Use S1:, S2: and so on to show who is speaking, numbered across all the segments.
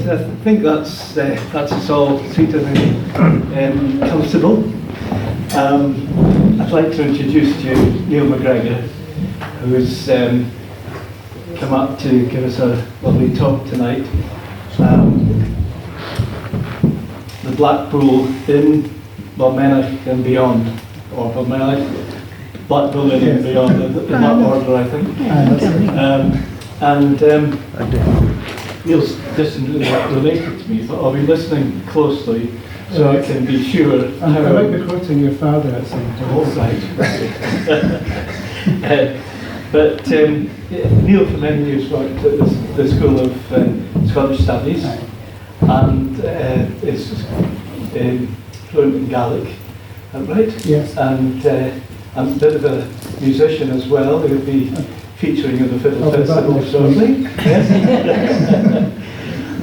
S1: I think that's us all seated and comfortable. I'd like to introduce to you Neil Macgregor, who's come up to give us a lovely talk tonight. The Blackpool in Balmenach and beyond, or Balmenach, Blackpool in and beyond, in that order, I think. Neil's distantly related to me, but I'll be listening closely so I can be sure.
S2: I might be quoting your father at some point.
S1: Oh, right. But Neil for many years worked at the School of Scottish Studies, and is fluent in Gaelic, is that right?
S2: Yes.
S1: And a bit of a musician as well. He'll be featuring at the Fiddle Festival shortly. Yes.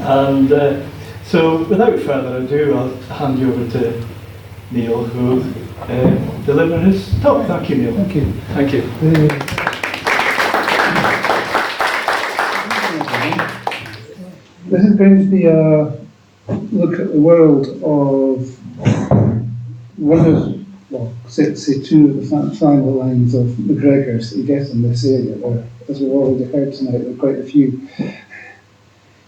S1: And so, without further ado, I'll hand you over to Neil, who will deliver his talk. Thank you, Neil.
S2: Thank you.
S1: Thank you.
S2: This is going to be a look at the world of one of, well, say two of the family lines of Macgregors that you get in this area. There, as we've already heard tonight, there are quite a few.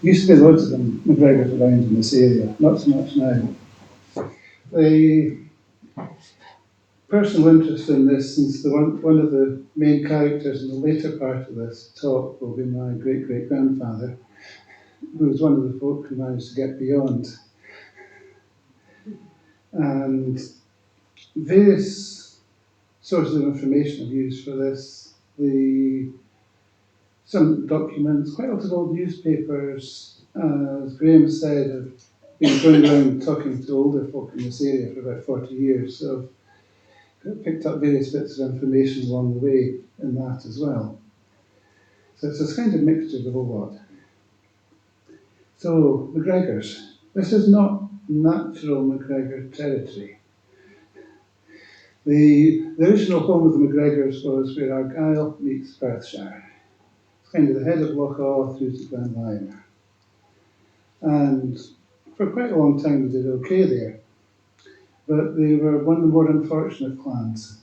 S2: Used to be loads of them, Macgregors around in this area, not so much now. The personal interest in this, since one of the main characters in the later part of this talk will be my great-great-grandfather, who was one of the folk who managed to get beyond. And various sources of information I've used for this. Some documents, quite a lot of old newspapers, as Graham said, have been going around talking to older folk in this area for about 40 years, so I've picked up various bits of information along the way in that as well. So it's a kind of mixture of the whole lot. So, Macgregors. This is not natural Macgregor territory. The original home of the Macgregors was where Argyll meets Perthshire. It's kind of the head of Loch Awe through to Glenlyon. And for quite a long time they did okay there. But they were one of the more unfortunate clans.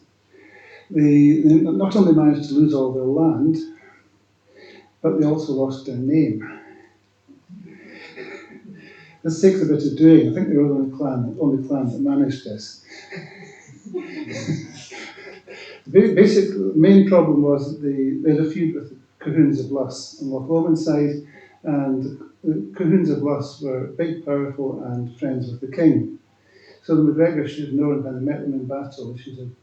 S2: They not only managed to lose all their land, but they also lost their name. This takes a bit of doing. I think they were the only clan that managed this. Basically, the main problem was that they had a feud with the Cahoons of Luss on Loch Lomond side, and the Cahoons of Luss were big, powerful, and friends with the king. So the Macgregors should have known when they met them in battle, they should have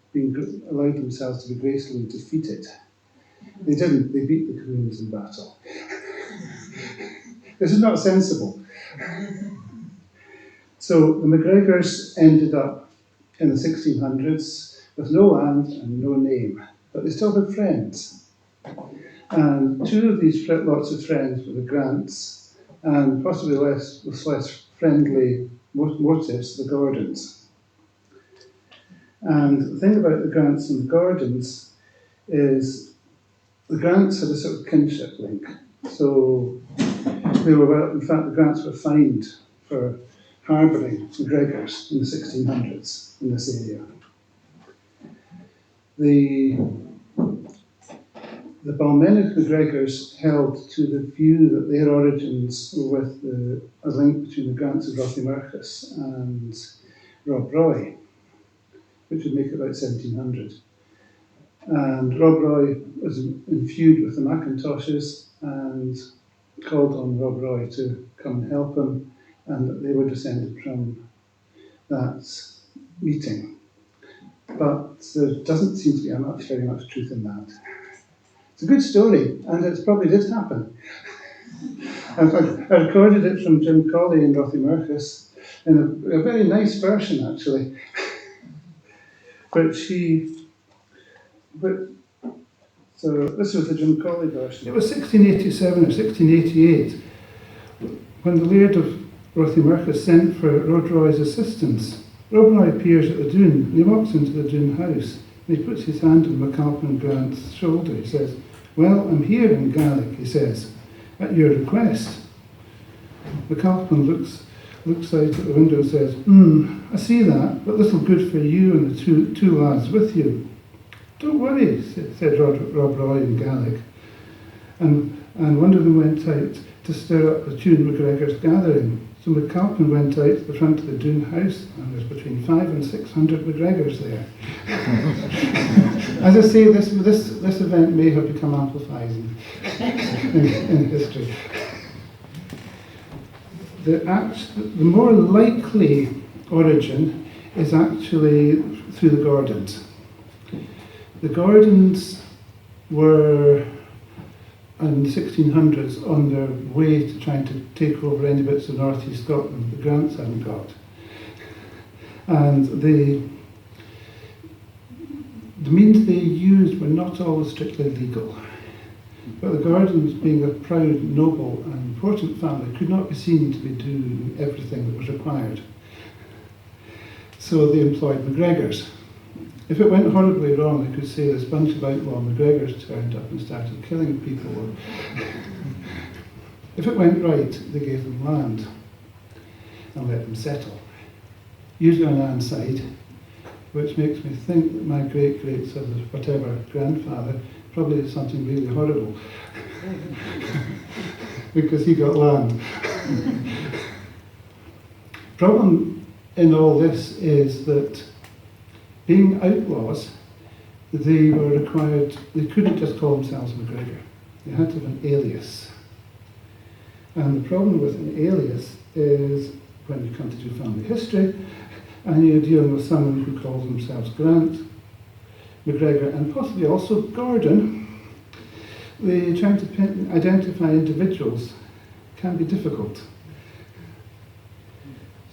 S2: allowed themselves to be gracefully defeated. They didn't, they beat the Cahoons in battle. This is not sensible. So the Macgregors ended up in the 1600s with no land and no name, but they still had friends. And two of these lots of friends were the Grants, and possibly with less friendly motives, the Gordons. And the thing about the Grants and the Gordons is the Grants had a sort of kinship link. So they were, in fact, the Grants were fined for harbouring Macgregors in the 1600s in this area. The Balmenach Macgregors held to the view that their origins were with a link between the Grants of Rothiemurchus and Rob Roy, which would make it about 1700. And Rob Roy was in feud with the Macintoshes and called on Rob Roy to come and help him, and they were descended from that meeting. But there doesn't seem to be very much truth in that. It's a good story, and it probably did happen. I recorded it from Jim Colley in Rothiemurchus in a very nice version, actually. So this was the Jim Colley version. It was 1687 or 1688 when the Laird of Rothiemurchus sent for Rod Roy's assistance. Rob Roy appears at the Doon, and he walks into the Doon house, and he puts his hand on MacAlpin Grant's shoulder. He says, "Well, I'm here in Gaelic," he says, "at your request." McAlpin looks out at the window and says, I see that, but little good for you and the two lads with you. Don't worry, said Rob Roy in Gaelic. And one of them went out to stir up the tune Macgregor's gathering. So McAlpin went out to the front of the Doon house, and there's between 500 and 600 Macgregors there. As I say, this event may have become amplified in history. The more likely origin is actually through the Gordons. The Gordons were in the 1600s on their way to trying to take over any bits of North East Scotland the Grants hadn't got. And the means they used were not always strictly legal. But the Gordons, being a proud, noble and important family, could not be seen to be doing everything that was required. So they employed Macgregors. If it went horribly wrong, they could say this bunch of outlaw Macgregors turned up and started killing people. If it went right, they gave them land and let them settle. Usually on Anne's side, which makes me think that my great sort of whatever grandfather probably did something really horrible because he got land. Problem in all this is that being outlaws, they were required, they couldn't just call themselves Macgregor. They had to have an alias. And the problem with an alias is when you come to do family history and you're dealing with someone who calls themselves Grant, Macgregor, and possibly also Gordon, trying to identify individuals can be difficult.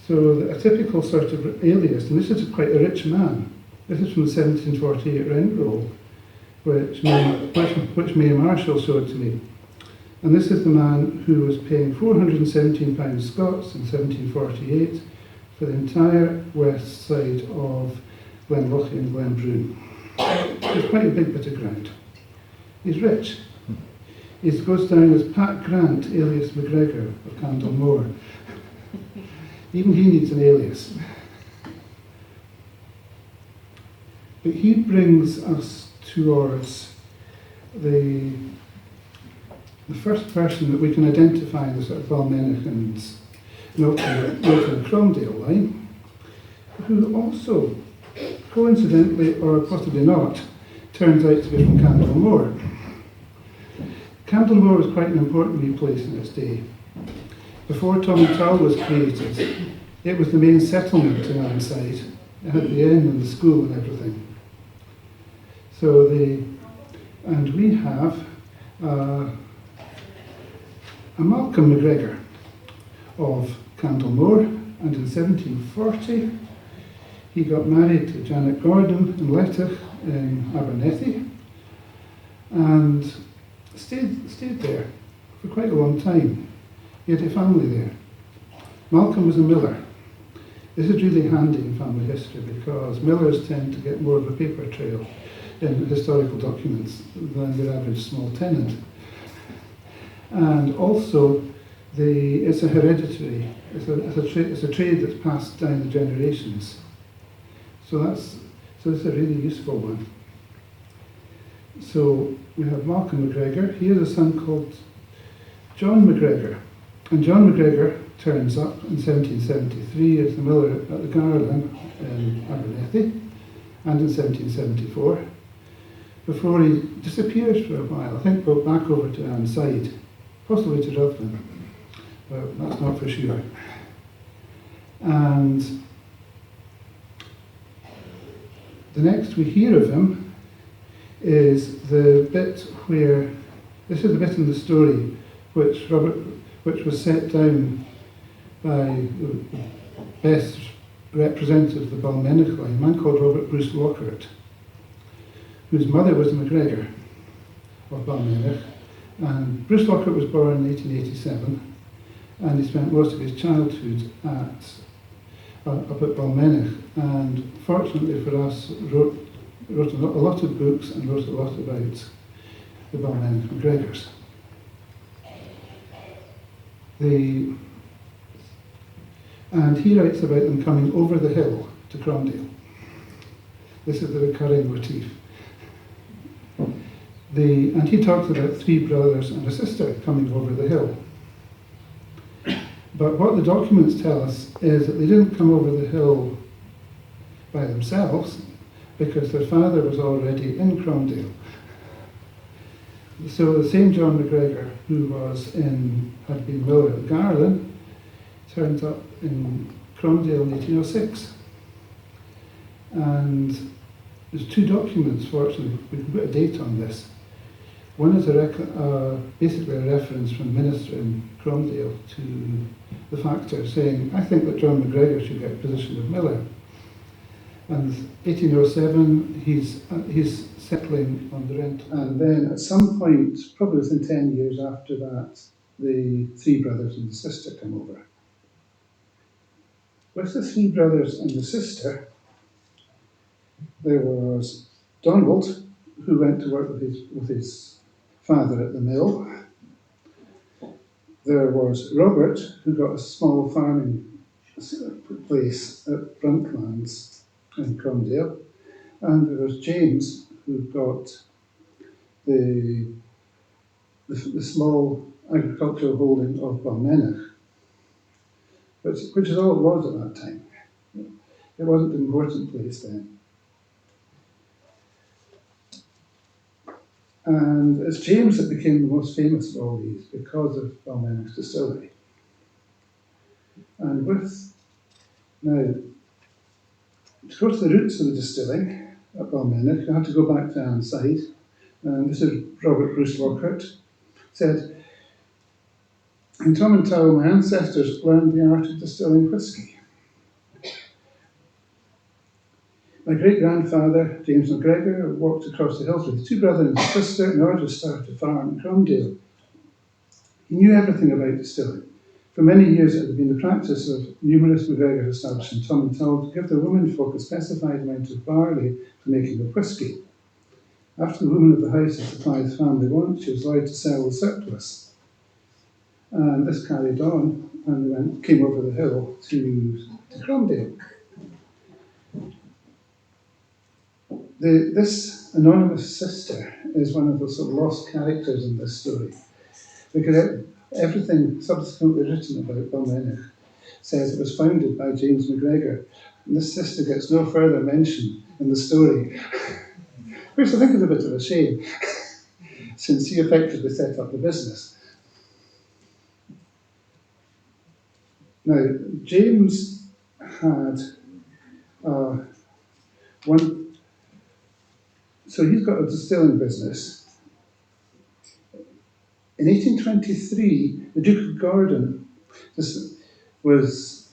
S2: So a typical sort of alias, and this is quite a rich man. This is from the 1748 rent roll, which Mayor Marshall showed to me. And this is the man who was paying £417 Scots in 1748 for the entire west side of Glenlochy and Glenbrune. It's quite a big bit of ground. He's rich. He goes down as Pat Grant, alias Macgregor of Candlemore. Even he needs an alias. But he brings us towards the first person that we can identify in the sort of Balmenach and Milton and Cromdale line, who also, coincidentally or possibly not, turns out to be from Candlemore. Candlemore was quite an important wee place in its day. Before Tommy Tull was created, it was the main settlement in Anside. It had the inn and the school and everything. So and we have a Malcolm Macgregor of Candlemore, and in 1740 he got married to Janet Gordon in Lettich in Abernethy and stayed there for quite a long time. He had a family there. Malcolm was a miller. This is really handy in family history because millers tend to get more of a paper trail in historical documents than your average small tenant. And also, it's a hereditary, it's a trade that's passed down the generations. So it's a really useful one. So we have Malcolm Macgregor. He has a son called John Macgregor. And John Macgregor turns up in 1773 as the miller at the Garland in Abernethy, and in 1774, before he disappears for a while. I think we're back over to Anside, possibly to Dublin, but that's not for sure. And the next we hear of him is the bit where, this is the bit in the story which was set down by the best representative of the Balmenach line, a man called Robert Bruce Lockhart, whose mother was a Macgregor of Balmenach. And Bruce Lockhart was born in 1887, and he spent most of his childhood up at Balmenach, and fortunately for us, wrote a lot of books and wrote a lot about the Balmenach Macgregors. And he writes about them coming over the hill to Cromdale. This is the recurring motif. And he talks about 3 brothers and a sister coming over the hill. But what the documents tell us is that they didn't come over the hill by themselves, because their father was already in Cromdale. So the same John Macgregor, who had been miller at Garland, turned up in Cromdale in 1806. And there's 2 documents, fortunately, we can put a date on this. One is basically a reference from the minister in Cromdale to the factor saying, I think that John Macgregor should get the position of miller. And 1807, he's settling on the rent. And then at some point, probably within 10 years after that, the 3 brothers and the sister come over. With the 3 brothers and the sister, there was Donald, who went to work with his father at the mill. There was Robert, who got a small farming place at Bruntlands in Cromdale. And there was James, who got the small agricultural holding of Balmenach, which is all it was at that time. It wasn't an important place then. And it's James that became the most famous of all these because of Balmenach's distillery. And now, to go to the roots of the distilling at Balmenach, you have to go back to Anne's side. And this is Robert Bruce Lockhart, said, in Tomintoul, my ancestors learned the art of distilling whisky. My great-grandfather, James Macgregor, walked across the hills with his 2 brothers and sister in order to start a farm in Cromdale. He knew everything about distilling. For many years it had been the practice of numerous Macgregors established in Tomintoul to give the womenfolk a specified amount of barley for making of whisky. After the woman of the house had supplied the family want, she was allowed to sell the surplus. And this carried on, and came over the hill to Cromdale. This anonymous sister is one of the sort of lost characters in this story, because everything subsequently written about Balmenach says it was founded by James Macgregor, and this sister gets no further mention in the story, which I think is a bit of a shame, since he effectively set up the business. Now, James had so he's got a distilling business. In 1823, the Duke of Gordon was,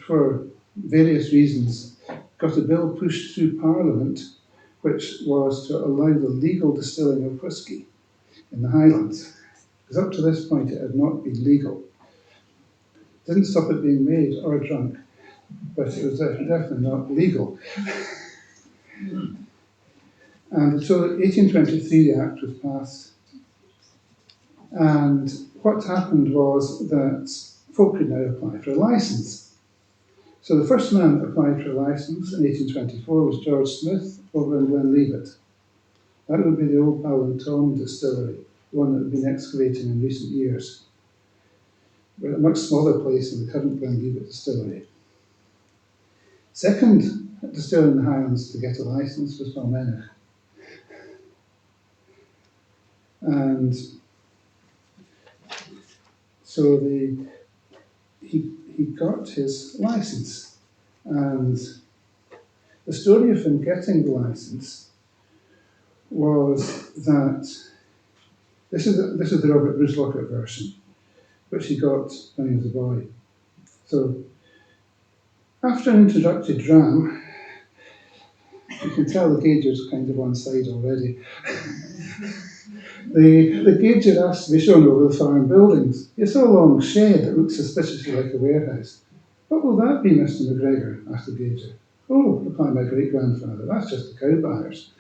S2: for various reasons, got a bill pushed through Parliament which was to allow the legal distilling of whisky in the Highlands. Because up to this point it had not been legal. It didn't stop it being made or drunk, but it was definitely not legal. And so in 1823 the Act was passed. And what happened was that folk could now apply for a licence. So the first man that applied for a licence in 1824 was George Smith over in Glenlevet. That would be the old Balmenach distillery, the one that had been excavating in recent years. But a much smaller place than the current Glenlevet distillery. Second distiller in the Highlands to get a licence was Balmenach. And so he got his licence. And the story of him getting the licence was that this is the Robert Bruce Lockhart version, which he got when he was a boy. So after an introductory dram, you can tell the gauger's kind of on side already. The gauger asked to be shown over the farm buildings. It's a long shed that looks suspiciously like a warehouse. What will that be, Mr. Macgregor? Asked the gauger. Oh, replied my great-grandfather, that's just the cow buyers.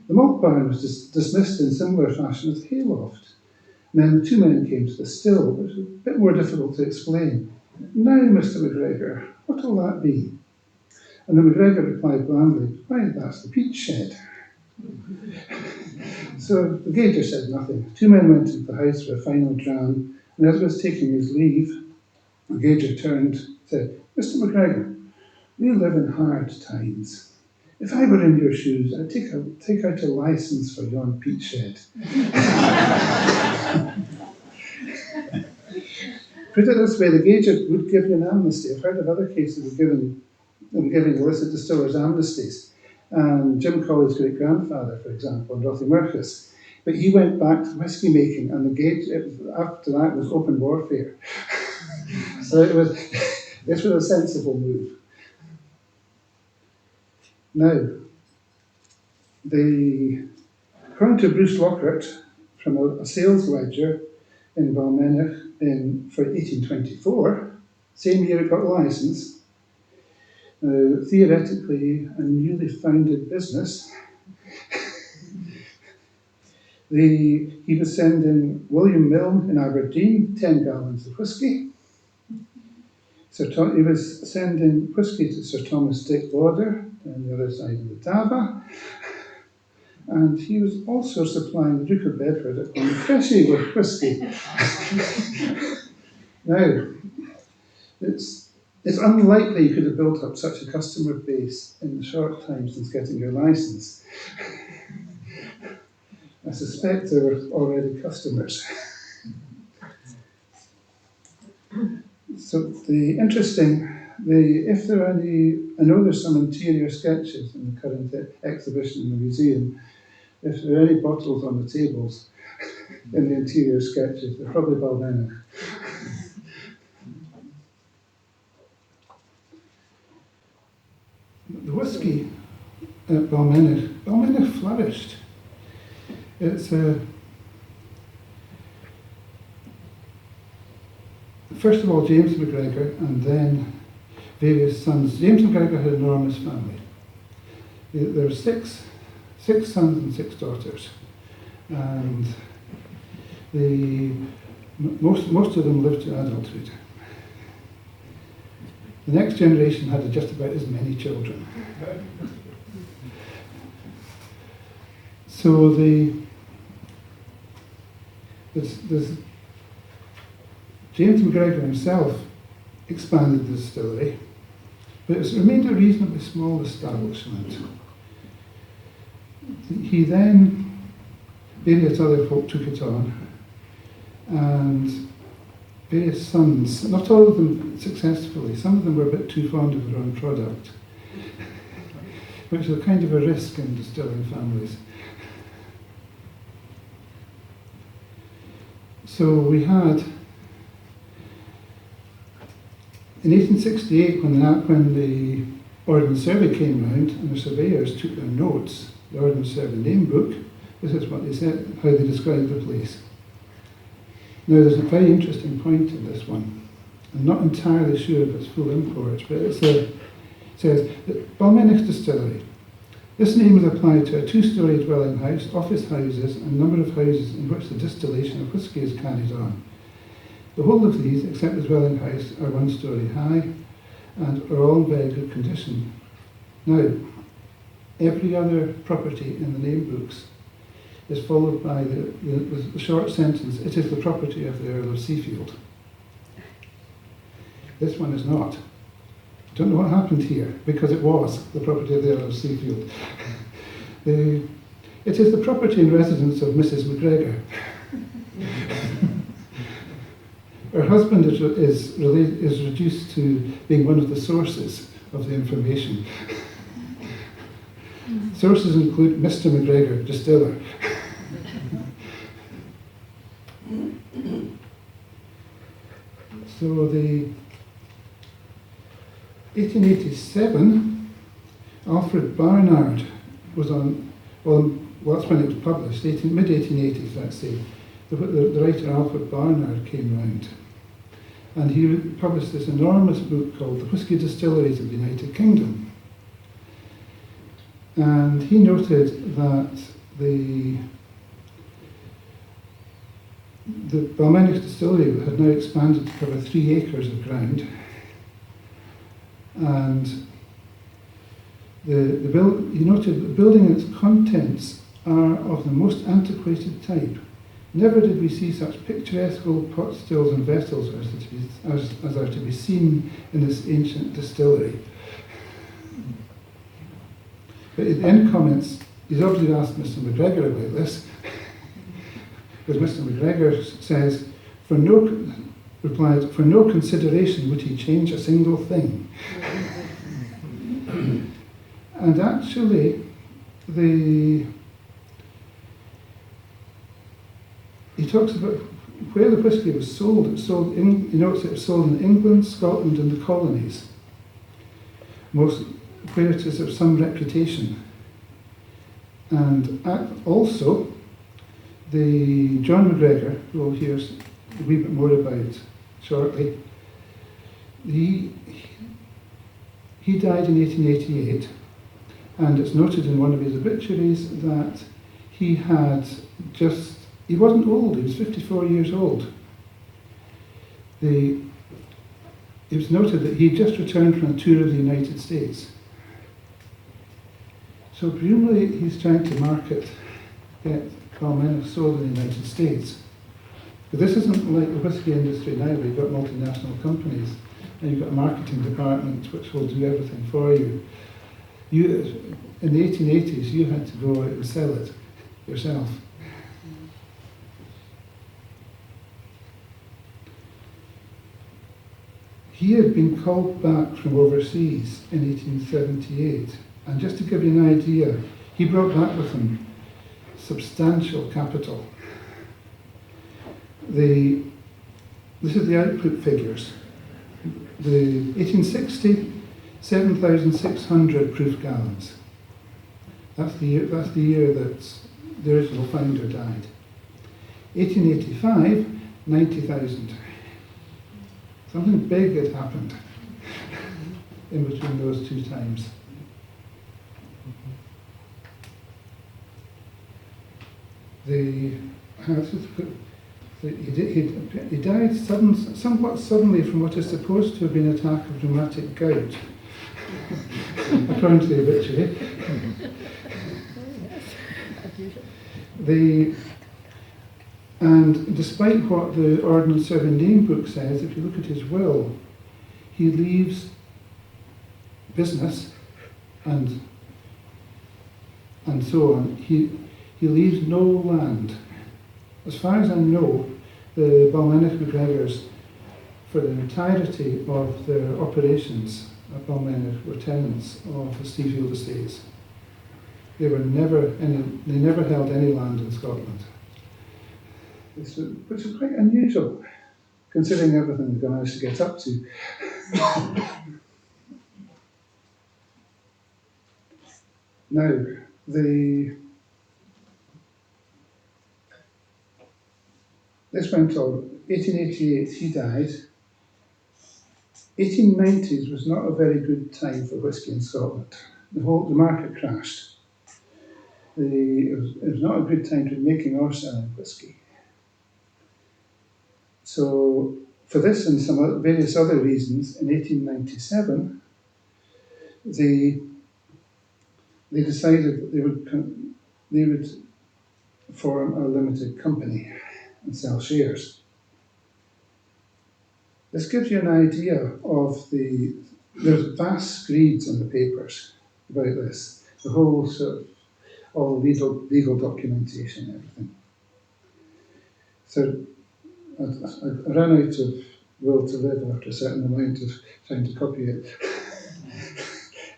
S2: The malt barn was dismissed in similar fashion as the hayloft. And then the 2 men came to the still, which was a bit more difficult to explain. "Now, Mr. Macgregor, what will that be?" And the Macgregor replied blandly, "Why, that's the peat shed." So the gauger said nothing. Two men went into the house for a final dram, and as he was taking his leave, the gauger turned and said, "Mr. Macgregor, we live in hard times. If I were in your shoes, I'd take out a licence for yon peat shed." Put it this way, the gauger would give you an amnesty. I've heard of other cases of giving illicit distillers amnesties. Jim Colley's great-grandfather, for example, in Rothiemurchus. But he went back to whisky making, and the after that was open warfare. So this was a sensible move. Now, according to Bruce Lockhart, from a sales ledger in Balmenach for 1824, same year it got a licence, theoretically a newly founded business, he was sending William Milne in Aberdeen 10 gallons of whisky. He was sending whisky to Sir Thomas Dick Lauder on the other side of the Tava. And he was also supplying the Duke of Bedford at Glencreshie with whisky. Now, it's unlikely you could have built up such a customer base in the short time since getting your licence. I suspect there were already customers. So if there are any, I know there's some interior sketches in the current exhibition in the museum. If there are any bottles on the tables in the interior sketches, they're probably Balmenach. The whisky at Balmenach flourished. It's first of all James Macgregor and then various sons. James Macgregor had an enormous family. There were six sons and 6 daughters, and most of them lived to adulthood. The next generation had just about as many children. So James Macgregor himself expanded the distillery, but it's remained a reasonably small establishment. He then, various other folk took it on, and various sons, not all of them successfully, some of them were a bit too fond of their own product, which is a kind of a risk in distilling families. So we had, in 1868, when the Ordnance Survey came round and the surveyors took their notes, the Ordnance Survey name book, this is what they said, how they described the place. Now there's a very interesting point in this one. I'm not entirely sure if it's full import, but it says that Balmenach Distillery. This name is applied to a 2-storey dwelling house, office houses, and a number of houses in which the distillation of whisky is carried on. The whole of these, except the dwelling house, are 1 storey high and are all in very good condition. Now, every other property in the name books is followed by the short sentence, "It is the property of the Earl of Seafield." This one is not. I don't know what happened here, because it was the property of the Earl of Seafield. It is the property and residence of Mrs. Macgregor. Her husband is reduced to being one of the sources of the information. Sources include Mr. Macgregor, distiller. So the 1887, Alfred Barnard was on, well that's when it was published, mid-1880s, let's say. The writer Alfred Barnard came round, and he published this enormous book called The Whisky Distilleries of the United Kingdom. And he noted that the Balmenach distillery had now expanded to cover 3 acres of ground, and he noted the building and its contents are of the most antiquated type. Never did we see such picturesque old pot stills and vessels as are to be seen in this ancient distillery. But in the end comments, he's obviously asked Mr. Macgregor about this, because Mr. Macgregor says, replied, for no consideration would he change a single thing. And actually, he talks about where the whisky was sold. It was sold in, he notes it was sold in England, Scotland, and the colonies. Where it is of some reputation. And also, the John Macgregor, who we'll hear a wee bit more about shortly, he died in 1888, and it's noted in one of his obituaries that he wasn't old, he was 54 years old. It was noted that he had just returned from a tour of the United States. So presumably he's trying to get Balmenach sold in the United States. But this isn't like the whisky industry now, where you've got multinational companies and you've got a marketing department which will do everything for you. In the 1880s, you had to go out and sell it yourself. He had been called back from overseas in 1878, and just to give you an idea, he brought back with him substantial capital. This is the output figures. The 1860, 7,600 proof gallons. That's the year that the original founder died. 1885, 90,000. Something big had happened in between those two times. He died somewhat suddenly from what is supposed to have been an attack of rheumatic gout, according to the obituary. And despite what the Ordnance Survey name book says, if you look at his will, he leaves business and so on. He leaves no land. As far as I know, the Balmenach Macgregors, for the entirety of their operations at Balmenach, were tenants of the Steefield estates. They never held any land in Scotland. Which is quite unusual, considering everything they've managed to get up to. Now, this went on. 1888, he died. 1890s was not a very good time for whisky in Scotland. The market crashed. It was not a good time to be making or selling whisky. So, for this and some various other reasons, in 1897, they decided that they would form a limited company and sell shares. This gives you an idea of there's vast screeds in the papers about this, the whole sort of all legal documentation and everything. So I ran out of will to live after a certain amount of trying to copy it.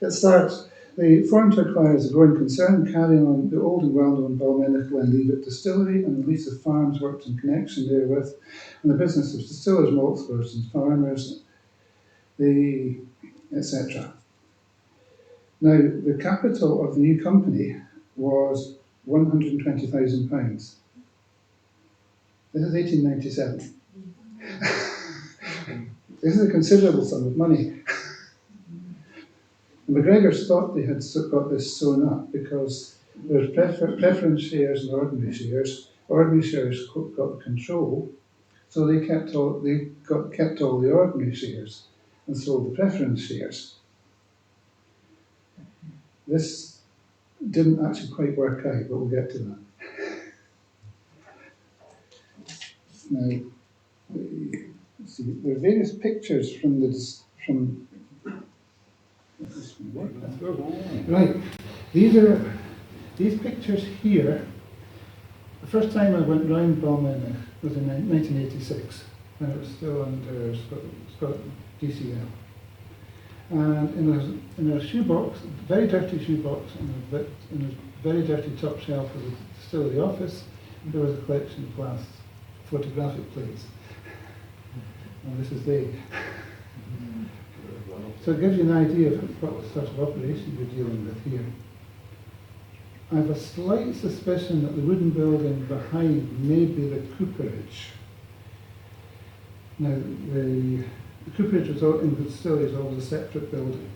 S2: It starts, they formed to acquire as a growing concern, carrying on the old and well-known Balmenach Glenlivet distillery and the lease of farms worked in connection therewith, and the business of distillers, maltsters and farmers, etc. Now, the capital of the new company was £120,000. This is 1897. This is a considerable sum of money. The Macgregors thought they had got this sewn up because there's preference shares and ordinary shares, ordinary shares got control, so they kept all the ordinary shares and sold the preference shares. This didn't actually quite work out, but we'll get to that. Now, let's see, there are various pictures from right. These pictures here. The first time I went round Balmenach was in 1986, when it was still under Scotland DCL. And in a shoebox, a very dirty shoebox, and in a very dirty top shelf of the distillery office, there was a collection of glass photographic plates. And this is they. So it gives you an idea of what sort of operation you're dealing with here. I have a slight suspicion that the wooden building behind may be the cooperage. Now, the cooperage was in the distillery is always a separate building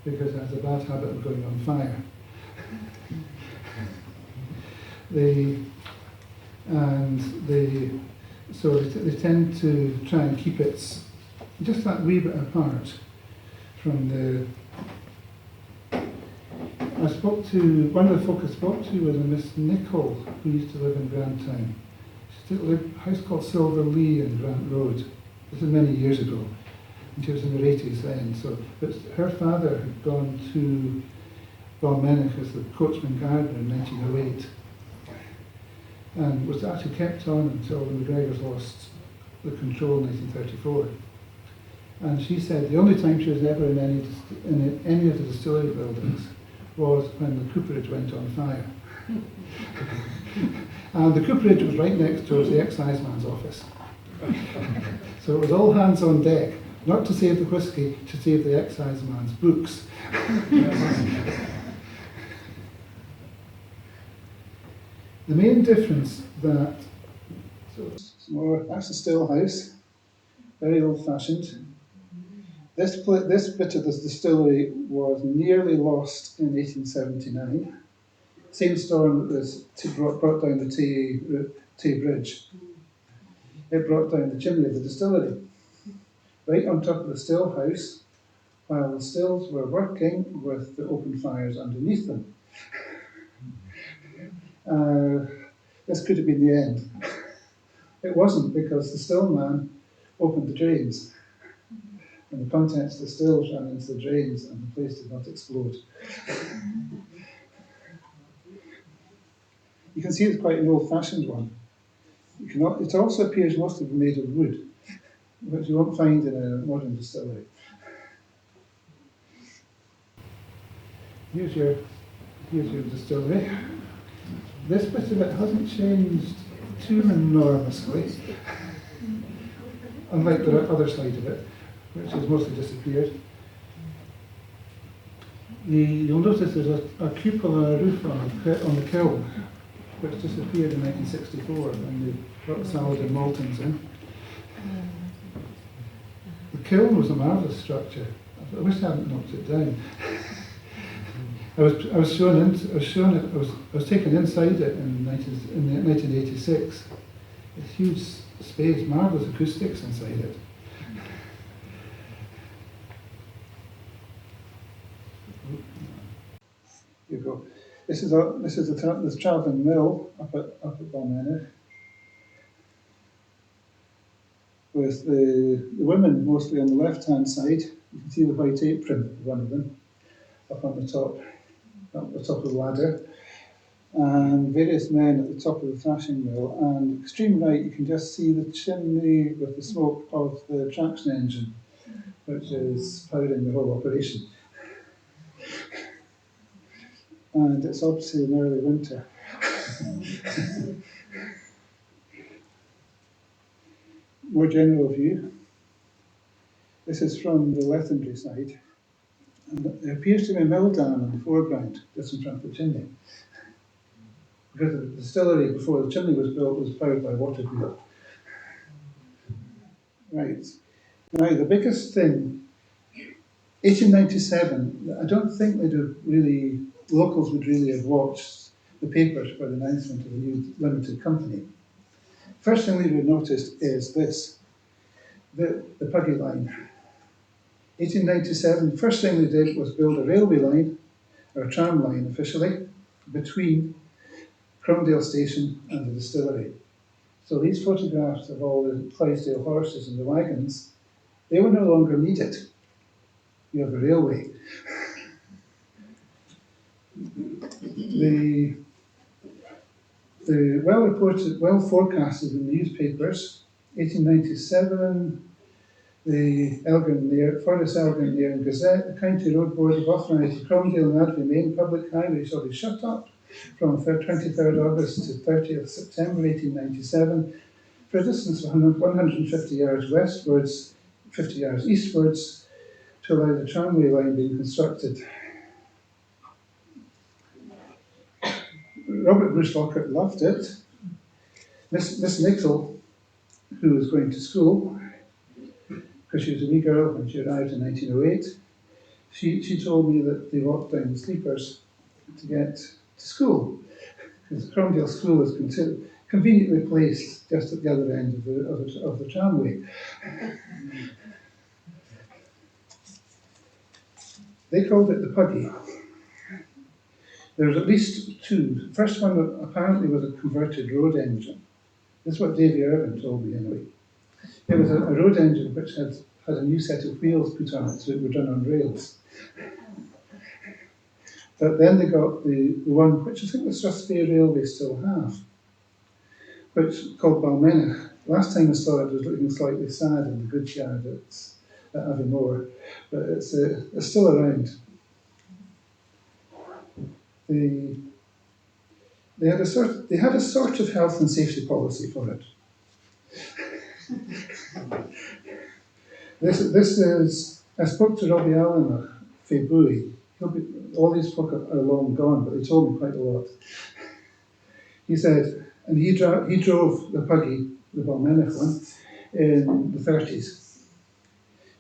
S2: because it has a bad habit of going on fire. So they tend to try and keep it just that wee bit apart from the. One of the folk I spoke to was a Miss Nichol, who used to live in Grantown. She lived in a house called Silver Lee in Grant Road. This is many years ago, and she was in her 80s then. But her father had gone to Balmenach as the coachman gardener in 1908, and was actually kept on until the Macgregors lost the control in 1934. And she said the only time she was ever in any of the distillery buildings was when the cooperage went on fire. And the cooperage was right next to the exciseman's office. So it was all hands on deck, not to save the whisky, to save the exciseman's books. The main difference that's a still house, very old fashioned. This bit of the distillery was nearly lost in 1879. Same storm that brought down the Tay Bridge. It brought down the chimney of the distillery, right on top of the still house, while the stills were working with the open fires underneath them. This could have been the end. It wasn't, because the still man opened the drains, and the contents of the stills ran into the drains, and the place did not explode. You can see it's quite an old-fashioned one. It also appears most of them made of wood, which you won't find in a modern distillery. Here's your distillery. This bit of it hasn't changed too enormously, unlike the other side of it, which has mostly disappeared. You'll notice there's a cupola roof on the kiln, which disappeared in 1964 when they brought Saladin Maltons in. The kiln was a marvellous structure. I wish I hadn't knocked it down. I was taken inside it in 1986. It's huge space, marvellous acoustics inside it. Here you go. This is this travelling mill up at Balmenach, with the women mostly on the left-hand side. You can see the white apron of one of them up on the top of the ladder, and various men at the top of the thrashing mill. And extreme right, you can just see the chimney with the smoke of the traction engine, which is powering the whole operation. And it's obviously an early winter. More general view. This is from the Lethendry side. And there appears to be a mill dam in the foreground, just in front of the chimney. Because the distillery, before the chimney was built, was powered by water wheel. Right. Now, the biggest thing, 1897, I don't think locals would really have watched the papers for the announcement of the new limited company. First thing we noticed is this, the Puggy line. 1897, first thing they did was build a railway line, or a tram line officially, between Cromdale Station and the distillery. So these photographs of all the Clydesdale horses and the wagons, they were no longer needed. You have a railway. The well reported, well forecasted in the newspapers, 1897, the Forest Elgin and Gazette, the County Road Board have authorised the Cromdale and Adley Main public highway shall be shut up from 23rd August to 30th September 1897 for a distance of 150 yards westwards, 50 yards eastwards, to allow the tramway line being constructed. Robert Bruce Lockhart loved it. Miss Nichol, who was going to school, because she was a wee girl when she arrived in 1908, she told me that they walked down the sleepers to get to school, because Cromdale School was conveniently placed just at the other end of the tramway. They called it the Puggy. There was at least two. The first one apparently was a converted road engine. This is what Davy Irvin told me anyway. It was a road engine which had a new set of wheels put on it, so it would run on rails. But then they got the one which I think the Strathspey Railway still have, which called Balmenach. Last time I saw it was looking slightly sad in the goods yard at Aviemore, but it's still around. They had a sort of health and safety policy for it. This is, I spoke to Robbie Allen of February. All these folk are long gone, but they told me quite a lot. He said, and he drove the Puggy, the Balmenach one, in the 30s.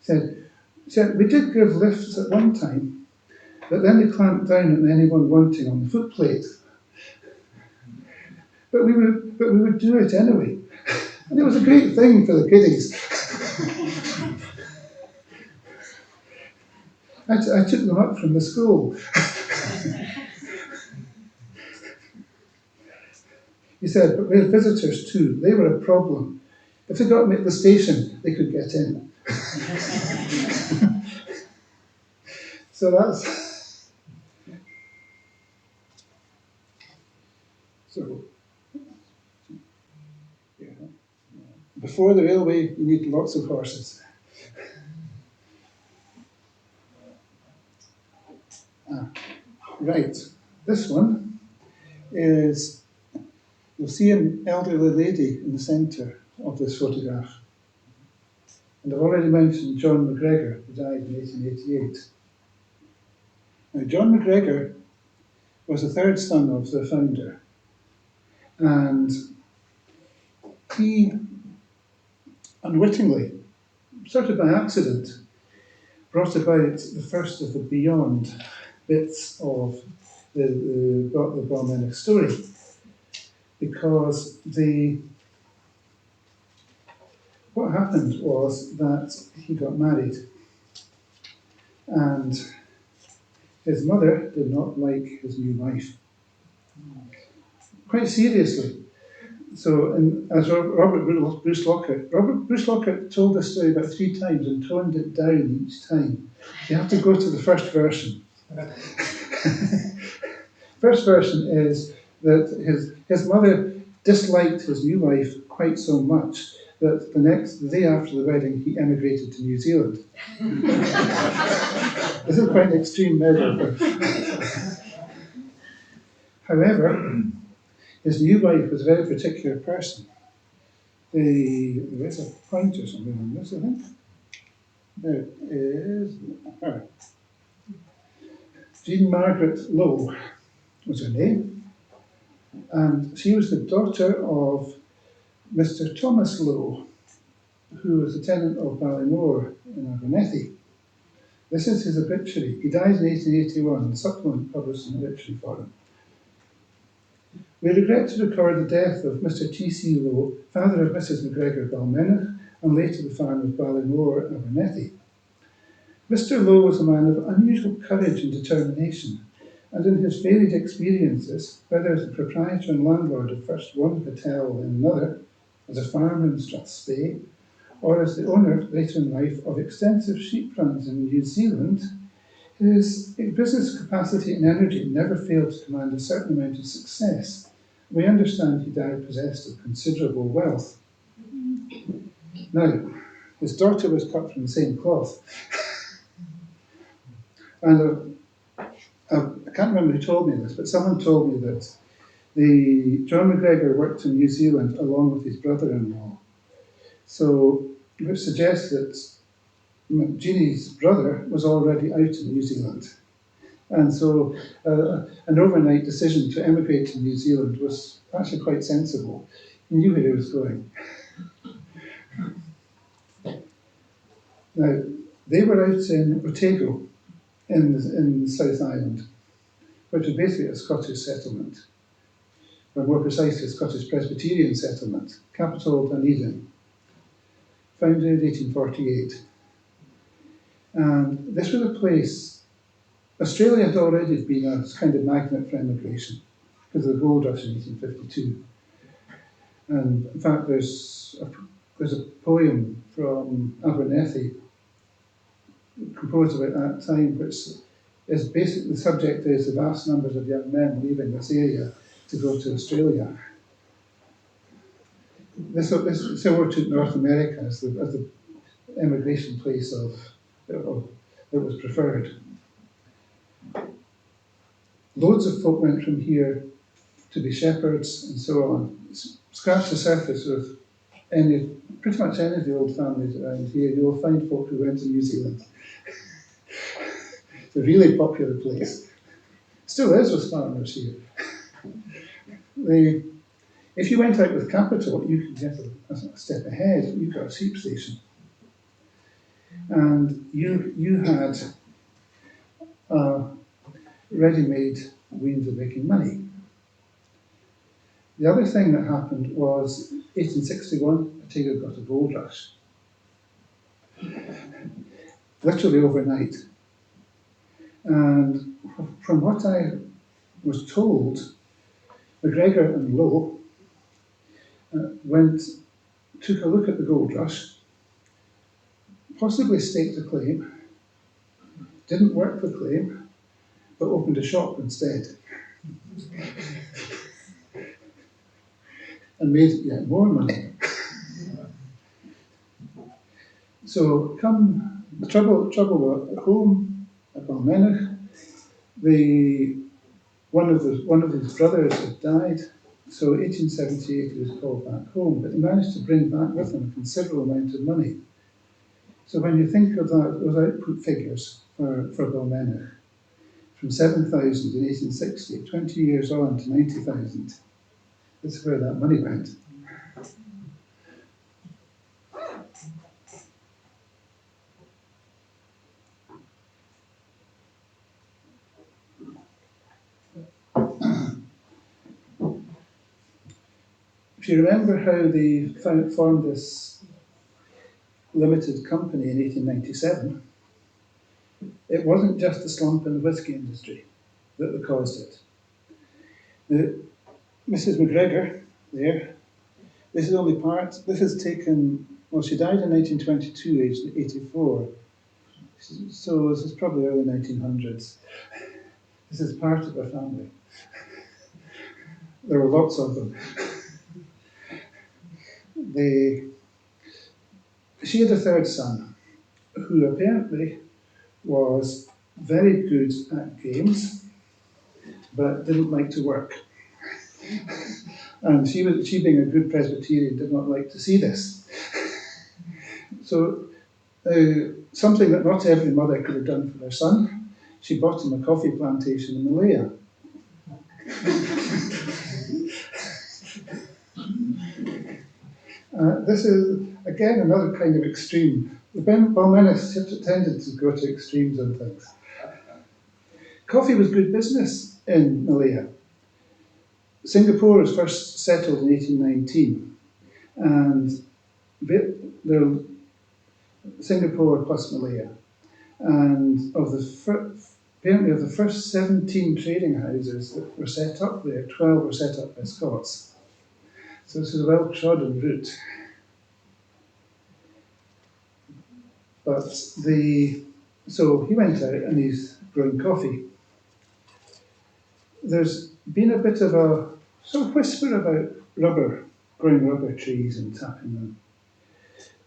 S2: He said, we did give lifts at one time, but then they clamped down on anyone wanting on the footplate. But we would do it anyway. And it was a great thing for the kiddies. I took them up from the school. He said, but we had visitors too. They were a problem. If they got me at the station, they could get in. So that's... So, yeah. Before the railway, you need lots of horses. Right. This one is... You'll see an elderly lady in the centre of this photograph. And I've already mentioned John Macgregor, who died in 1888. Now, John Macgregor was the third son of the founder. And he, unwittingly, sort of by accident, brought about the first of the beyond bits of the Balmenach story. Because what happened was that he got married, and his mother did not like his new wife, quite seriously. So, as Robert Bruce Lockhart told this story about 3 times and toned it down each time. You have to go to the first version. First version is that his mother disliked his new wife quite so much that the day after the wedding, he emigrated to New Zealand. This is quite an extreme measure. However, his new wife was a very particular person. There is a point or something on this, I think. There is her. Jean Margaret Lowe was her name. And she was the daughter of Mr. Thomas Lowe, who was the tenant of Ballymore in Abernethy. This is his obituary. He died in 1881, and the supplement published an obituary for him. We regret to record the death of Mr. T.C. Lowe, father of Mrs. Macgregor Balmenach, and later the farm of Ballenor, Abernethy. Mr. Lowe was a man of unusual courage and determination, and in his varied experiences, whether as the proprietor and landlord of first one hotel and another, as a farmer in Strathspey, or as the owner later in life of extensive sheep runs in New Zealand, his business capacity and energy never failed to command a certain amount of success. We understand he died possessed of considerable wealth. Now, his daughter was cut from the same cloth, and I can't remember who told me this, but someone told me that John Macgregor worked in New Zealand along with his brother-in-law. So, which suggests that Jeannie's brother was already out in New Zealand. And so an overnight decision to emigrate to New Zealand was actually quite sensible. He knew where he was going. Now, they were out in Otago in the South Island, which is basically a Scottish settlement, or more precisely a Scottish Presbyterian settlement, capital Dunedin, founded in 1848. And this was a place, Australia had already been a kind of magnet for emigration because of the gold rush in 1852. And in fact, there's a poem from Abernethy composed about that time, which is basically, the subject is the vast numbers of young men leaving this area to go to Australia. This similar to North America as the emigration place that was preferred. Loads of folk went from here to be shepherds and so on. Scratch the surface of pretty much any of the old families around here, you will find folk who went to New Zealand. It's a really popular place. Still is with farmers here. If you went out with capital, you could get a step ahead. You got a sheep station. And you had ready-made means of making money. The other thing that happened was 1861, Otago got a gold rush. Literally overnight. And from what I was told, Macgregor and Lowe took a look at the gold rush, possibly staked a claim, didn't work the claim, but opened a shop instead. And made yet more money. So come the trouble at home at Balmenach, one of his brothers had died, so 1878 he was called back home, but he managed to bring back with him a considerable amount of money. So when you think of that, those output figures for Balmenach, from 7,000 in 1860, 20 years on to 90,000, this is where that money went. If you remember how they formed this limited company in 1897, it wasn't just the slump in the whisky industry that caused it. Mrs. Macgregor, there, this is only part, this is taken, well, she died in 1922, aged 84. So this is probably early 1900s. This is part of her family. There were lots of them. She had a third son, who apparently was very good at games, but didn't like to work. And she being a good Presbyterian, did not like to see this. So something that not every mother could have done for their son, she bought him a coffee plantation in Malaya. This is, again, another kind of extreme. The Balmenists tended to go to extremes on things. Coffee was good business in Malaya. Singapore was first settled in 1819, and they're Singapore plus Malaya. And apparently of the first 17 trading houses that were set up there, 12 were set up by Scots. So this is a well-trodden route. So he went out and he's growing coffee. There's been a bit of a sort of whisper about growing rubber trees and tapping them.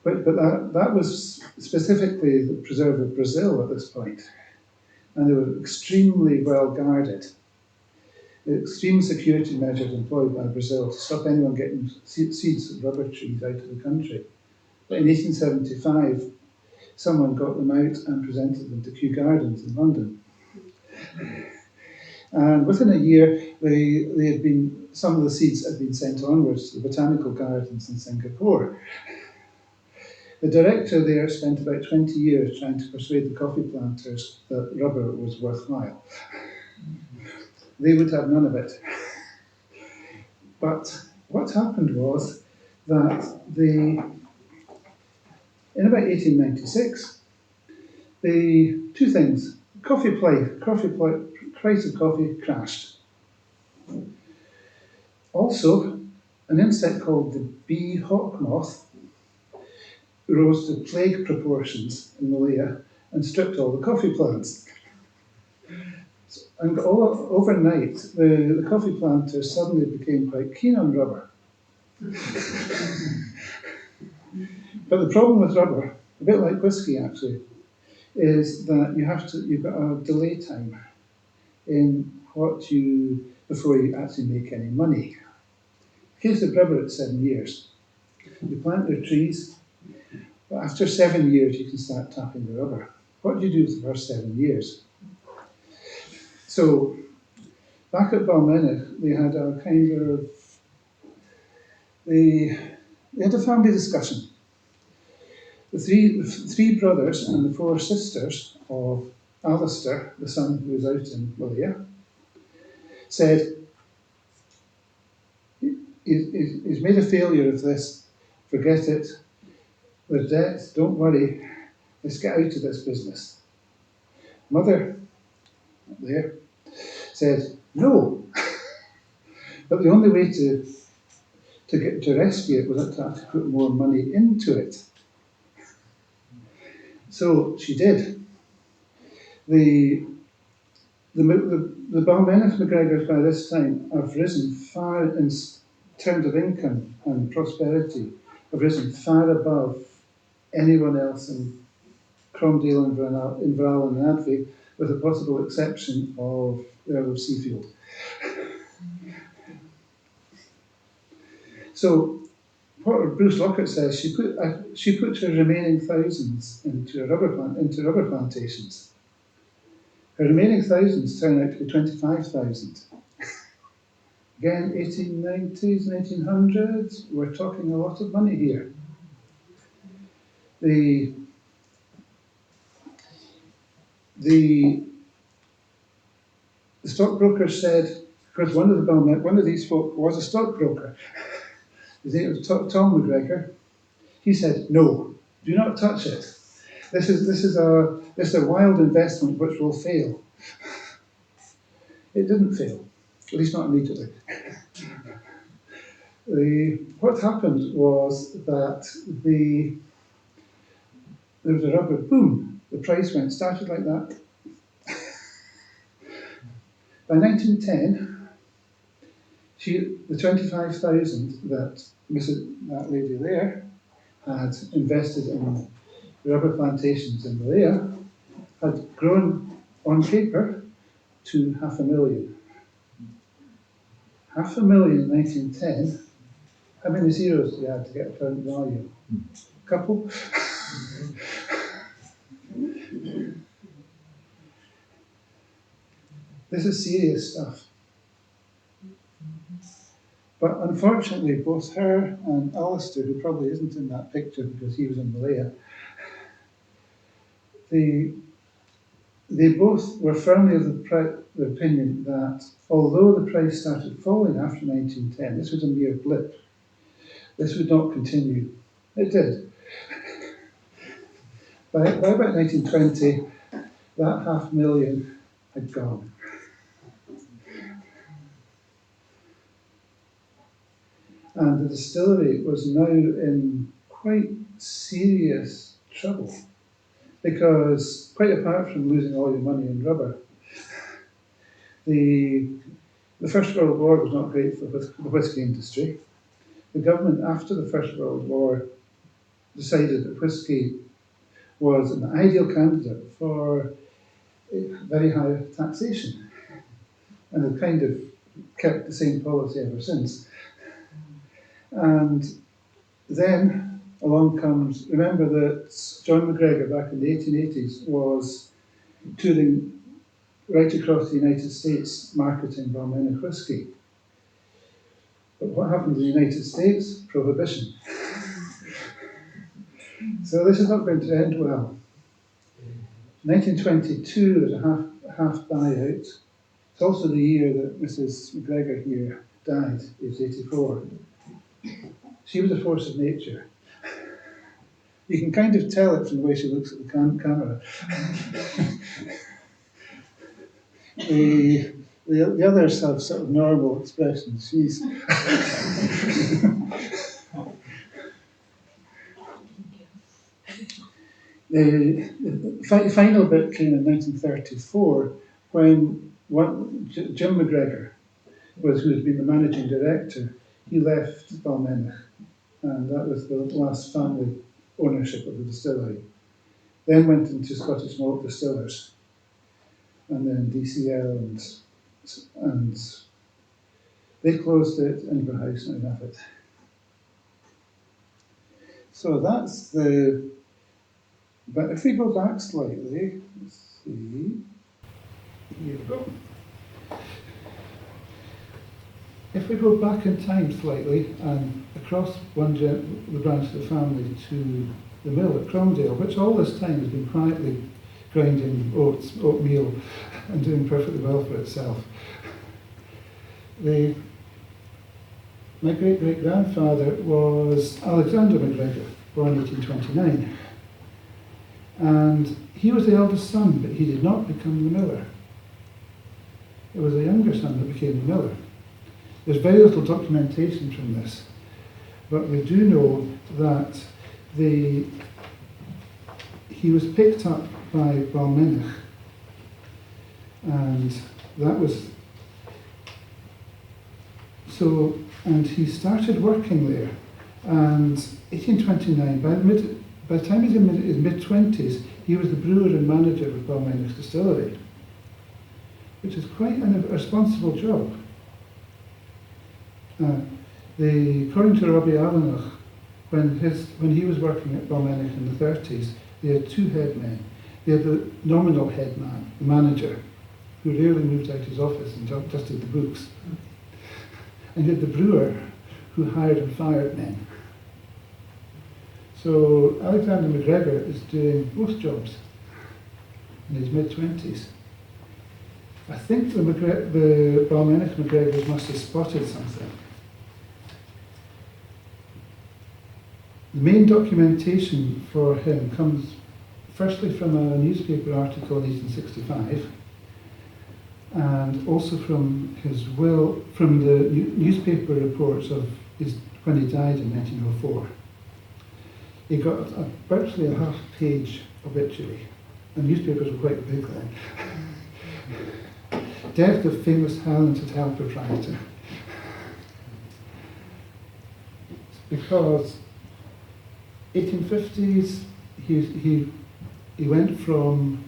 S2: But that was specifically the preserve of Brazil at this point. And they were extremely well guarded. Extreme security measures employed by Brazil to stop anyone getting seeds of rubber trees out of the country. But in 1875, someone got them out and presented them to Kew Gardens in London. And within a year, some of the seeds had been sent onwards to the botanical gardens in Singapore. The director there spent about 20 years trying to persuade the coffee planters that rubber was worthwhile. They would have none of it. But what happened was that in about 1896, two things. Price of coffee crashed. Also, an insect called the bee hawk moth rose to plague proportions in Malaya and stripped all the coffee plants. And overnight, the coffee planters suddenly became quite keen on rubber. But the problem with rubber, a bit like whiskey actually, is that you've got a delay time before you actually make any money. In case of rubber, it's 7 years. You plant your trees, but after 7 years, you can start tapping the rubber. What do you do for the first 7 years? So, back at Balmenach, they had a family discussion. The three brothers and the 4 sisters of Alistair, the son who was out in Malaya, said, he's made a failure of this, forget it, there's debt, don't worry, let's get out of this business. Mother, up there, said, no. But the only way to rescue it was to have to put more money into it. So she did. The Balmenach Macgregors by this time have risen far in terms of income and prosperity, have risen far above anyone else in Cromdale, Inverell and Advie, with the possible exception of the Earl of Seafield. So, what Bruce Lockett says, she put her remaining thousands into rubber plantations. Her remaining thousands turn out to be 25,000. Again, 1890s, 1900s, we're talking a lot of money here. The stockbroker said, because one of these folk was a stockbroker, his name was Tom Macgregor, he said, no, do not touch it. This is a wild investment which will fail. It didn't fail, at least not immediately. What happened was that there was a rubber boom. The price started like that. By 1910, the 25,000 that that lady there had invested in rubber plantations in Malaya had grown on paper to 500,000. 500,000 in 1910. How many zeros do you have to get a current value? A couple? This is serious stuff. But unfortunately, both her and Alistair, who probably isn't in that picture because he was in Malaya, the they both were firmly of the opinion that although the price started falling after 1910, this was a mere blip. This would not continue. It did. By about 1920, that 500,000 had gone. And the distillery was now in quite serious trouble because, quite apart from losing all your money in rubber, the First World War was not great for the whisky industry. The government, after the First World War, decided that whisky was an ideal candidate for very high taxation, and have kind of kept the same policy ever since. And then along comes, remember that John Macgregor back in the 1880s was touring right across the United States marketing Balmenach whisky. But what happened in the United States? Prohibition. So this is not going to end well. 1922, there's a half buyout. It's also the year that Mrs. Macgregor here died, aged 84. She was a force of nature. You can kind of tell it from the way she looks at the camera. The others have sort of normal expressions. She's the final bit came in 1934 when Jim Macgregor, who had been the managing director, he left Balmenach, and that was the last family ownership of the distillery. Then went into Scottish Malt Distillers, and then DCL, and they closed it. Edinburgh House now have it. So that's the. But if we go back slightly, let's see. Here we go. If we go back in time slightly and across the branch of the family to the mill at Cromdale, which all this time has been quietly grinding oatmeal and doing perfectly well for itself. My great-great-grandfather was Alexander Macgregor, born 1829. And he was the eldest son, but he did not become the miller. It was the younger son that became the miller. There's very little documentation from this, but we do know that he was picked up by Balmenach, and that was so. And he started working there, and 1829. By the time he was in his mid-20s, he was the brewer and manager of Balmenach Distillery, which is quite a responsible job. According to Robbie Balmenach, when he was working at Balmenach in the 30s, they had two head men. They had the nominal head man, the manager, who rarely moved out of his office and just did the books. And you had the brewer, who hired and fired men. So Alexander Macgregor is doing most jobs in his mid-20s. I think the Balmenach Macgregors must have spotted something. The main documentation for him comes firstly from a newspaper article in 1865, and also from the newspaper reports of when he died in 1904. He got virtually a half-page obituary, and newspapers were quite big then. Death of famous Highland Hotel proprietor. Because 1850s, he went from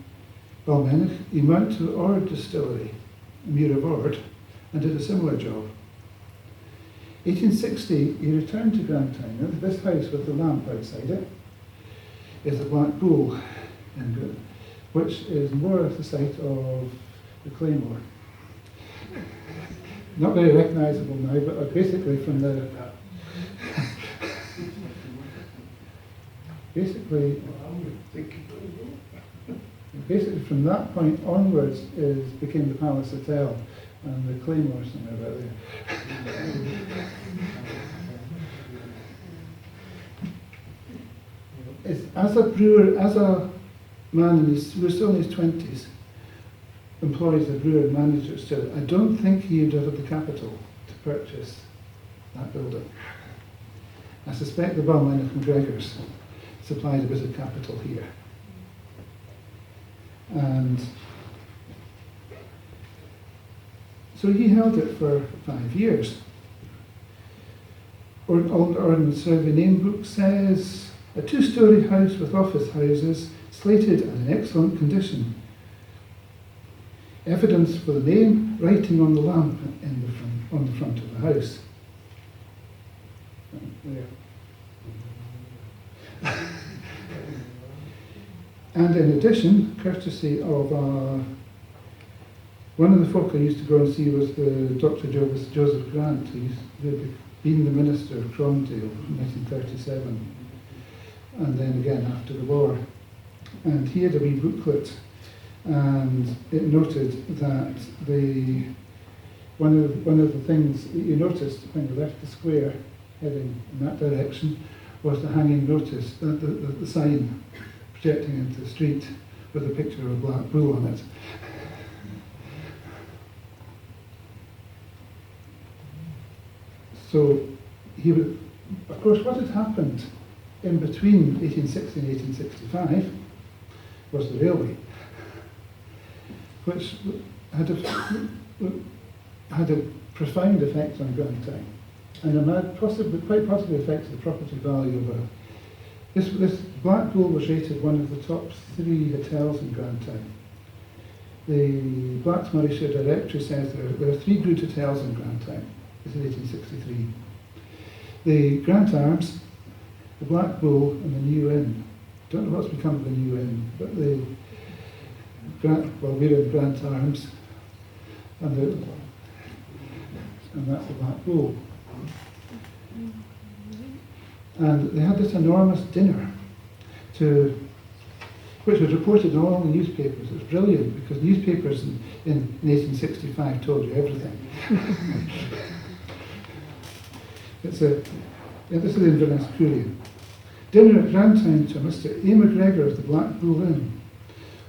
S2: Balmenach, he went to Ord Distillery, Muir of Ord, and did a similar job. 1860, he returned to Grantown. This house with the lamp outside it is the Black Bull, which is more of the site of the Claymore. Not very recognisable now, but basically from the basically from that point onwards became the Palace Hotel and the Claymore somewhere about there. As a brewer, as a man who was still in his 20s, employed as a brewer and manager still, I don't think he would have had the capital to purchase that building. I suspect the Balmenach Macgregors supplied a bit of capital here. And so he held it for 5 years. Ordnance Survey name book says, a 2-storey house with office houses, slated and in excellent condition. Evidence for the name, writing on the lamp on the front of the house. There. And in addition, courtesy of one of the folk I used to go and see was the Dr. Joseph Grant, who had been the minister of Cromdale in 1937, and then again after the war. And he had a wee booklet, and it noted that one of the things that you noticed when you left the square heading in that direction was the hanging notice, the sign projecting into the street with a picture of a black bull on it. So of course, what had happened in between 1860 and 1865 was the railway, which had a profound effect on Grantown, and quite possibly affected the property value of this Black Bull was rated one of the top 3 hotels in Grantown. The Blacksmurrayshire Directory says there are 3 good hotels in Grantown. This is 1863. The Grant Arms, the Black Bull, and the New Inn. Don't know what's become of the New Inn, but we're in Grant Arms, and that's the Black Bull. And they had this enormous dinner, which was reported in all the newspapers. It was brilliant, because newspapers in 1865 told you everything. This is the Inverness Courier. Dinner at Grantown to Mr. A. Macgregor of the Black Bull Inn.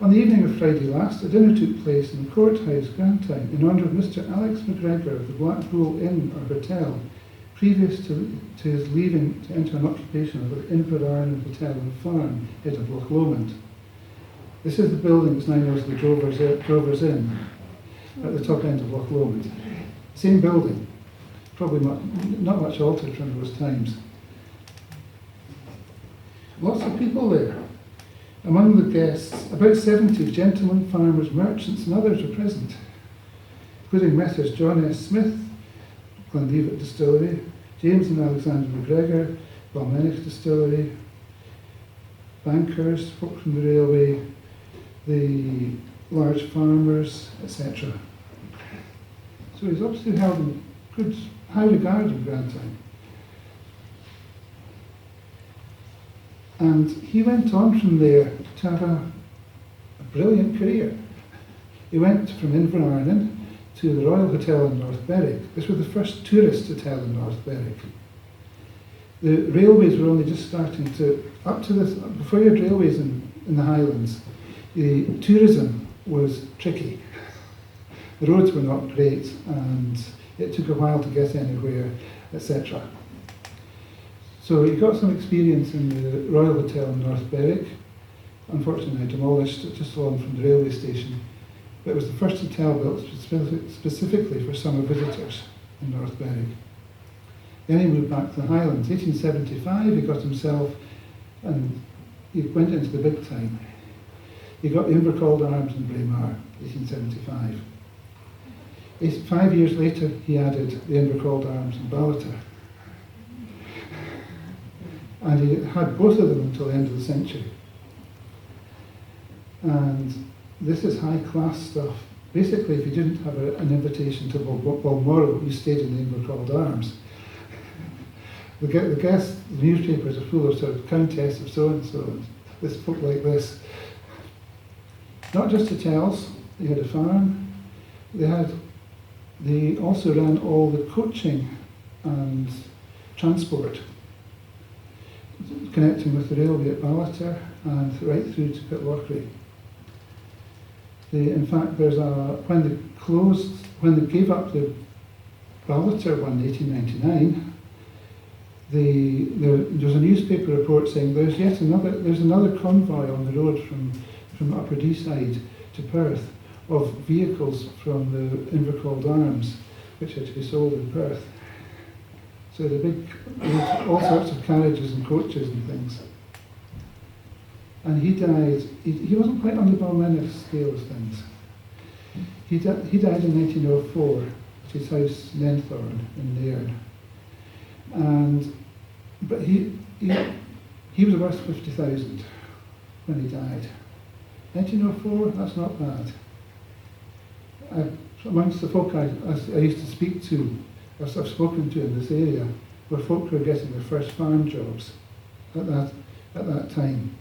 S2: On the evening of Friday last, a dinner took place in the Courthouse, Grantown, in honour of Mr. Alex Macgregor of the Black Bull Inn or Hotel, previous to his leaving to enter an occupation of the Inverarn Hotel and Farm, head of Loch Lomond. This is the building that's now known as the Drover's Inn, at the top end of Loch Lomond. Same building, probably not much altered from those times. Lots of people there. Among the guests, about 70 gentlemen, farmers, merchants and others were present, including Messrs. John S. Smith, Glenlivet Distillery, James and Alexander Macgregor, Balmenach Distillery, bankers, folk from the railway, the large farmers, etc. So he's obviously held in good, high regard in Grantown. And he went on from there to have a brilliant career. He went from Inverarn to the Royal Hotel in North Berwick. This was the first tourist hotel in North Berwick. The railways were only just starting to, up to this, before you had railways in the Highlands, the tourism was tricky. The roads were not great, and it took a while to get anywhere, etc. So he got some experience in the Royal Hotel in North Berwick, unfortunately demolished just along from the railway station. But it was the first hotel built specifically for summer visitors in North Berwick. Then he moved back to the Highlands. 1875 he got himself, and he went into the big time. He got the Invercold Arms in Braemar, 1875. 5 years later he added the Invercold Arms in Ballater. And he had both of them until the end of the century. And this is high-class stuff. Basically, if you didn't have an invitation to Balmoral, you stayed in the Invercold Arms. The guests, the newspapers are full of sort of Countess of so-and-so, and this folk like this. not just hotels, they had a farm, they also ran all the coaching and transport, connecting with the railway at Balmenach and right through to Pitlochry. In fact, when they gave up the Balmenach one in 1899, there was a newspaper report saying there's another convoy on the road from Upper Deeside to Perth of vehicles from the Inverclyde Arms, which had to be sold in Perth. So there was all sorts of carriages and coaches and things. And he died, he wasn't quite on the Balmenach scale of things. He died in 1904 at his house in Enthorn in Nairn. But he was worth 50,000 when he died. 1904, that's not bad. Amongst the folk I used to speak to, I've spoken to in this area, were folk who were getting their first farm jobs at that time.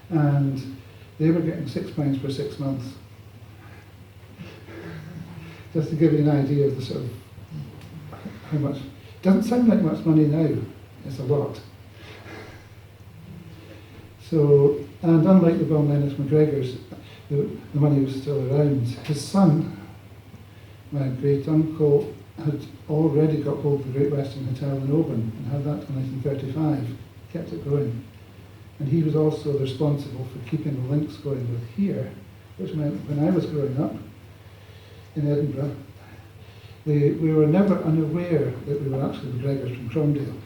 S2: And they were getting £6 for 6 months. Just to give you an idea of the sort of how much. Doesn't sound like much money now. It's a lot. So, and unlike the Balmenach Macgregors, the money was still around. His son, my great uncle, had already got hold of the Great Western Hotel in Oban and had that in 1935. Kept it going. And he was also responsible for keeping the links going with here, which meant when I was growing up in Edinburgh, we were never unaware that we were actually Macgregors from Cromdale.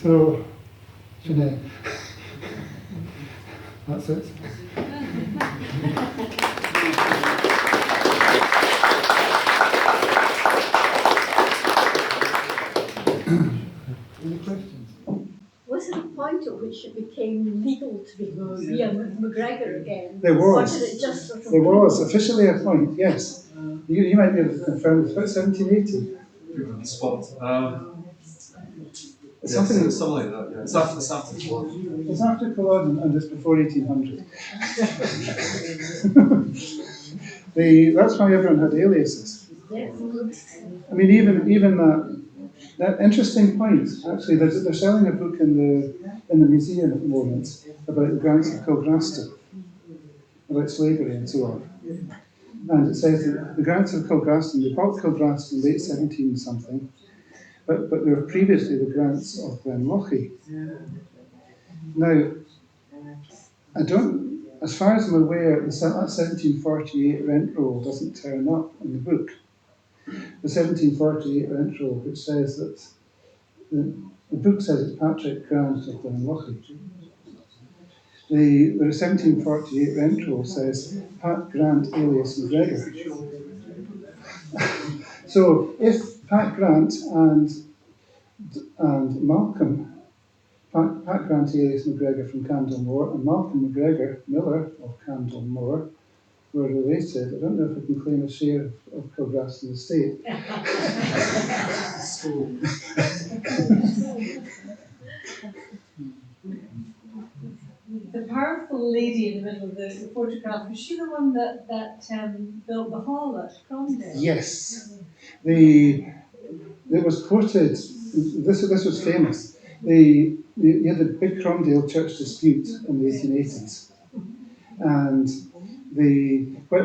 S2: So, Sinead, that's it. Any questions?
S3: Was there a point at which it became legal to be a Macgregor again?
S2: There was.
S3: Or did it just sort of
S2: There was officially a point, yes. You might be able to confirm it's about 1780.
S4: Spot.
S2: It's something
S4: like that, yeah. It's after Culloden.
S2: It's after Culloden and it's before 1800. That's why everyone had aliases.
S3: yes.
S2: I mean, even that interesting point. Actually, they're selling a book in the museum at the moment about the grants of Kilgraston, about slavery and so on. And it says that the grants of Kilgraston, they bought Kilgraston in late 17 something, but they were previously the grants of Glenlochy. Now, as far as I'm aware, that 1748 rent roll doesn't turn up in the book. The 1748 rent roll, which says that the book says it's Patrick Grant of Balmenach. The 1748 rent roll says Pat Grant alias Macgregor. So if Pat Grant and Malcolm, Pat Grant alias Macgregor from Candlemore and Malcolm Macgregor Miller of Candlemore were related, I don't know if we can claim a share of Kilgraston estate.
S5: The powerful lady in the middle of the photograph, was she the one that built the hall at Cromdale?
S2: Yes. It was quoted, this was famous. You had the big Cromdale church dispute in the 1880s. And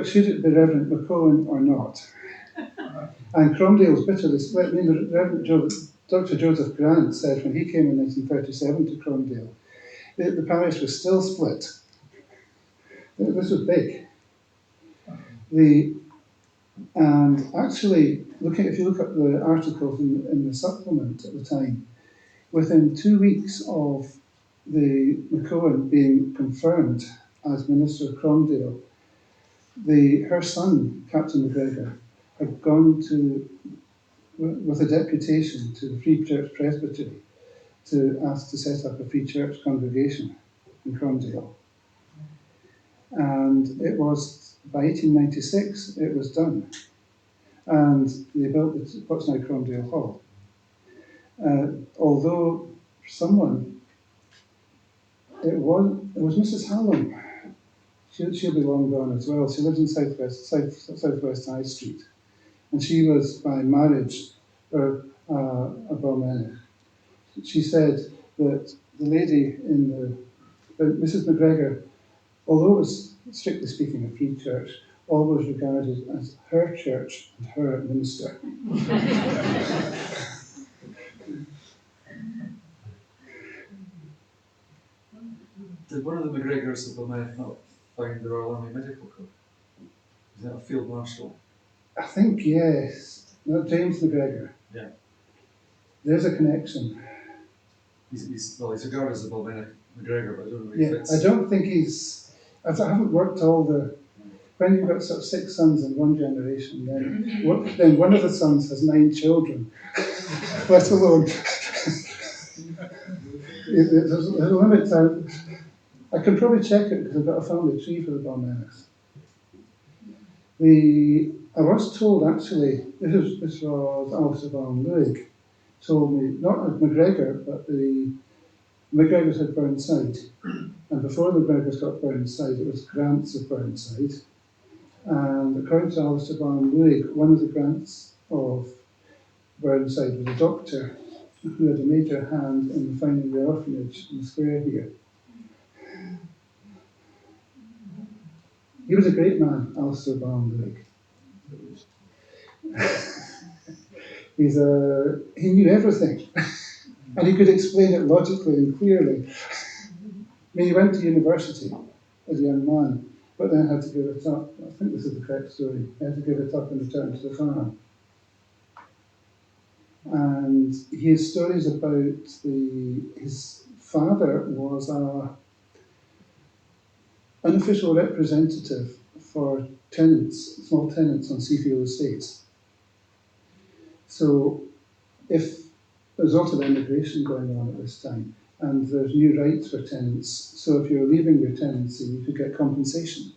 S2: should it be Reverend McCohen or not? And Cromdale was bitterly split. I mean, the Reverend Dr. Joseph Grant said when he came in 1937 to Cromdale, the parish was still split. This was big. And actually, if you look at the articles in the supplement at the time, within 2 weeks of the McCohen being confirmed as Minister of Cromdale, her son, Captain Macgregor, had gone with a deputation to the Free Church Presbytery to ask to set up a Free Church congregation in Cromdale. And it was, by 1896, it was done. And they built what's now Cromdale Hall. Although it There was Mrs. Hallam. She'll be long gone as well. She lives in Southwest High Street. And she was by marriage a Balmenach. She said that the lady Mrs. Macgregor, although it was strictly speaking a free church, always regarded as her church and her minister.
S4: Did one of the Macgregors of Balmenach not find the Royal Army Medical Corps? Is that a field marshal?
S2: I think yes. Not James Macgregor.
S4: Yeah.
S2: There's a connection.
S4: He's regarded as a Balmenach Macgregor, but I don't know if he
S2: Yeah,
S4: fits.
S2: I don't think he's. I haven't worked all the. When you've got sort of 6 sons in one generation, then one of the sons has 9 children, let alone. There's a limit to. I can probably check it because I've got a family tree for the Balmenachs. I was told actually, this was Alistair Balmenach told me, not as Macgregor, but the Macgregors had Burnside. And before the Macgregors got Burnside, it was grants of Burnside. And according to Alistair Balmenach, one of the grants of Burnside was a doctor who had a major hand in finding the orphanage in the square here. He was a great man, Alistair Balmenach. He knew everything, and he could explain it logically and clearly. I mean, he went to university as a young man, but then had to give it up. I think this is the correct story. He had to give it up and return to the farm. And he has stories about his father was an unofficial representative for tenants, small tenants on Seafield Estates. So if there's a lot of immigration going on at this time, and there's new rights for tenants, so if you're leaving your tenancy, you could get compensation.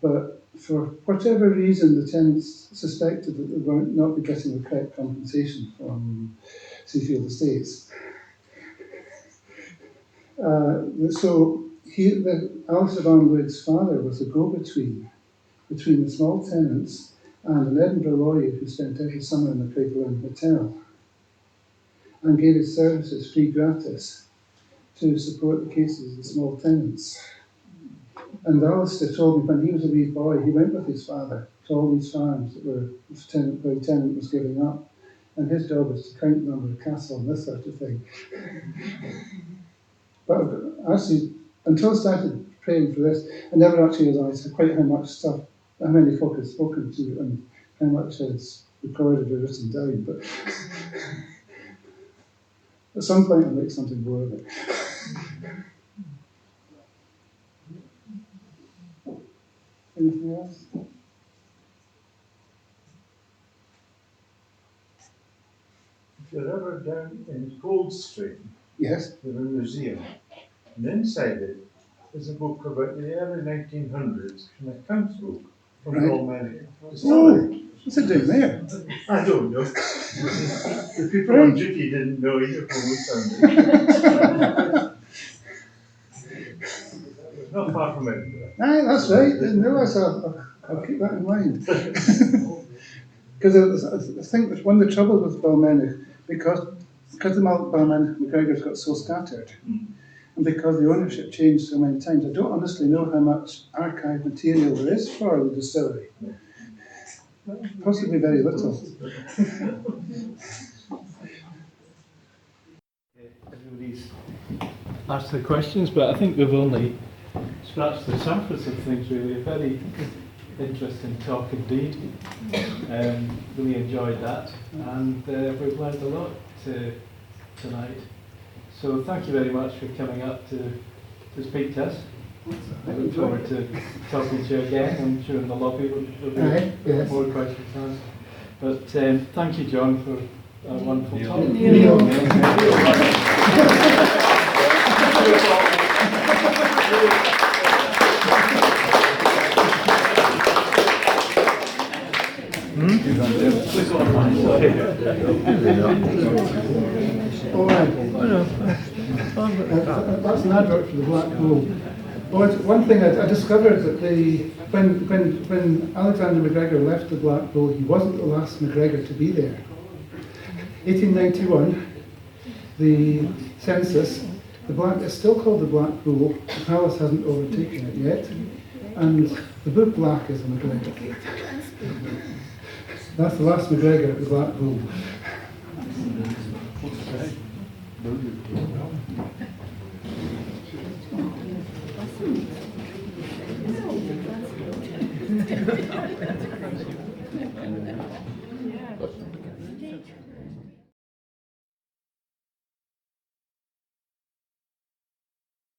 S2: But for whatever reason, the tenants suspected that they would not be getting the correct compensation from Seafield Estates. So Alistair Balmenach's father was a go-between between the small tenants and an Edinburgh lawyer who spent every summer in the Macgregor Hotel and gave his services free gratis to support the cases of the small tenants. And Alistair told me when he was a wee boy, he went with his father to all these farms where the tenant was giving up. And his job was to count the number of cattle and this sort of thing. But actually, until I started praying for this, I never actually realised quite how many folk had spoken to and how much it's recorded or written down. But at some point I'll make something more of it. Anything else?
S6: If you're ever down in Coldstream,
S2: Yes.
S6: there's a museum, and inside it is a book about the early 1900s, an accounts book from
S2: Right.
S6: Balmenach.
S2: Oh, what's it doing there?
S6: I don't know. The people on duty didn't know either when we found it. It's not far from Edinburgh.
S2: Aye, that's right. Didn't realise. I'll keep that in mind. Because I think that one of the troubles with Balmenach, because the Balmenach Macgregors got so scattered, and because the ownership changed so many times, I don't honestly know how much archive material there is for the distillery. Possibly very little.
S1: Everybody's asked their questions, but I think we've only scratched the surface of things really. A very interesting talk indeed. Really enjoyed that, and we've learned a lot tonight. So thank you very much for coming up to speak to us. I look forward to talking to you again. I'm sure in the lobby there'll be more questions asked. But thank you, John, for a wonderful talk.
S2: All right. that's an advert for the Black Bull. One thing I discovered that when Alexander Macgregor left the Black Bull, he wasn't the last Macgregor to be there. 1891, the census, it's still called the Black Bull. The palace hasn't overtaken it yet, and the book Black is a Macgregor. That's the last Macgregor at the Black Bull.